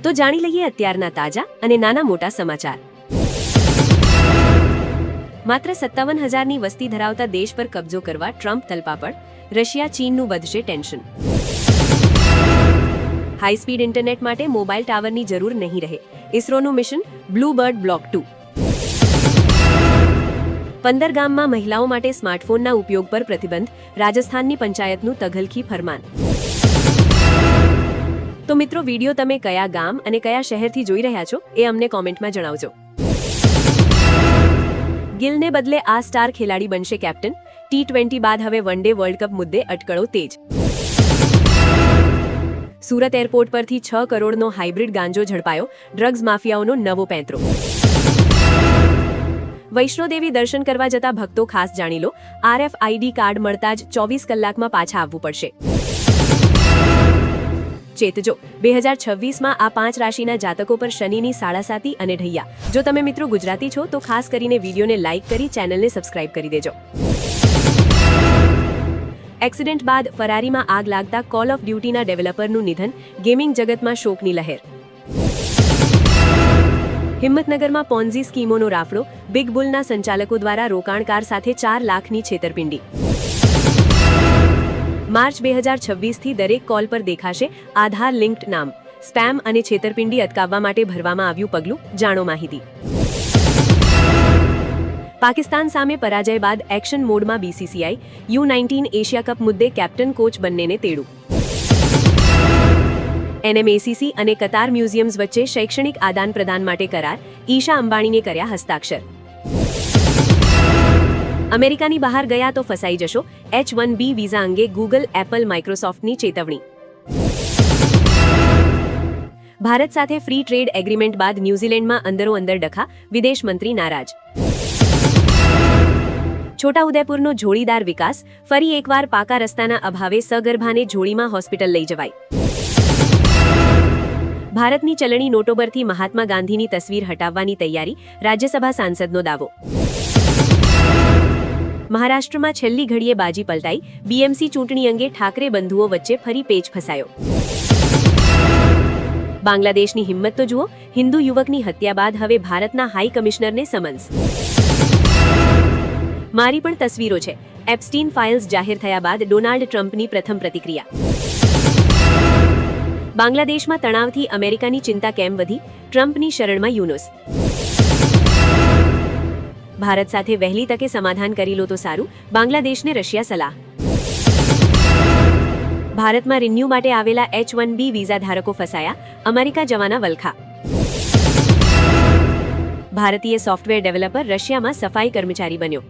તો જાણી લઈએ અત્યારના તાજા અને નાના મોટા સમાચાર। માત્ર 57,000ની વસ્તી ધરાવતા દેશ પર કબજો કરવા ટ્રમ્પ તલપાપડ, રશિયા ચીનનું વધશે ટેન્શન। હાઈ સ્પીડ ઇન્ટરનેટ માટે મોબાઈલ ટાવરની જરૂર નહીં રહે, ઇસરોનું મિશન બ્લૂબર્ડ બ્લોક 2। 15 ગામમાં મહિલાઓ માટે સ્માર્ટફોનના ઉપયોગ પર પ્રતિબંધ, રાજસ્થાનની પંચાયતનું તગલખી ફરમાન। તો મિત્રો, વિડીયો તમે કયા ગામ અને કયા શહેરથી જોઈ રહ્યા છો એ અમને કોમેન્ટમાં જણાવજો। ગિલને બદલે આ સ્ટાર ખેલાડી બનશે કેપ્ટન, T20 બાદ હવે વન ડે વર્લ્ડ કપ મુદ્દે અટકળો તેજ। સુરત એરપોર્ટ પરથી 6 કરોડનો હાઇબ્રિડ ગાંજો ઝડપાયો, ડ્રગ્સ માફિયાઓનો નવો પેંતરો। વૈષ્ણોદેવી દર્શન કરવા જતા ભક્તો ખાસ જાણી લો, RFID કાર્ડ મળતા જ 24 કલાકમાં પાછા આવવું પડશે। ચેતજો, 2026માં આ 5 રાશિના જાતકો પર શનિની સાડાસાતી અને ઢૈયા। જો તમે મિત્રો ગુજરાતી છો તો ખાસ કરીને વિડીયોને લાઇક કરી ચેનલને સબસ્ક્રાઇબ કરી દેજો। એક્સિડન્ટ બાદ ફરારીમાં આગ લાગતા કોલ ઓફ ડ્યુટીના ડેવલપરનું નિધન, ગેમિંગ જગતમાં શોકની લહેર। હિંમતનગરમાં પોન્ઝી સ્કીમોનો રાફડો, બિગ બુલના સંચાલકો દ્વારા રોકાણકાર સાથે 4 લાખની છેતરપિંડી। માર્ચ 2026થી દરેક કોલ પર દેખાશે આધાર લિંક્ડ નામ। સ્પેમ અને છેતરપિંડી અટકાવવા માટે ભરવામાં આવ્યું પગલું, જાણો માહિતી। પાકિસ્તાન સામે પરાજય બાદ એક્શન મોડમાં BCCI, U19 એશિયા કપ મુદ્દે કેપ્ટન કોચ બંનેને તેડું। NMACC અને કતાર મ્યુઝિયમ્સ વચ્ચે શૈક્ષણિક આદાન પ્રદાન માટે કરાર, ઈશા અંબાણીને કર્યા હસ્તાક્ષર। અમેરિકાની બહાર ગયા તો ફસાઈ જશો, H1B વિઝા અંગે ગૂગલ, એપલ, માઇક્રોસોફ્ટની ચેતવણી। ભારત સાથે ફ્રી ટ્રેડ એગ્રીમેન્ટ બાદ ન્યૂઝીલેન્ડમાં અંદરોઅંદર ડખા, વિદેશ મંત્રી નારાજ। છોટાઉદેપુરનો જોડીદાર વિકાસ, ફરી એકવાર પાકા રસ્તાના અભાવે સગર્ભાને જોડીમાં હોસ્પિટલ લઈ જવાઈ। ભારતની ચલણી નોટો પરથી મહાત્મા ગાંધીની તસવીર હટાવવાની તૈયારી, રાજ્યસભા સાંસદનો દાવો। મહારાષ્ટ્રમાં છેલ્લી ઘડીએ બાજી પલટાઈ, BMC ચૂંટણી અંગે ઠાકરે બંધુઓ વચ્ચે ફરી પેચ ફસાયો। બાંગ્લાદેશની હિંમત તો જુઓ, હિન્દુ યુવકની હત્યા બાદ હવે ભારતના હાઈ કમિશનરને સમન્સ। મારી પણ તસવીરો છે, એપ્સ્ટીન ફાઇલ્સ જાહેર થયા બાદ ડોનાલ્ડ ટ્રમ્પની પ્રથમ પ્રતિક્રિયા। બાંગ્લાદેશમાં તણાવથી અમેરિકાની ચિંતા કેમ વધી, ટ્રમ્પની શરણમાં યુનુસ। ભારત સાથે વહેલી તકે સમાધાન કરી લો તો સારું, બાંગ્લાદેશને રશિયા સલાહ। ભારતમાં રિન્યુ માટે આવેલા H1B વિઝા ધારકો ફસાયા, અમેરિકા જવાના વલખા। ભારતીય સોફ્ટવેર ડેવલપર રશિયામાં સફાઈ કર્મચારી બન્યો।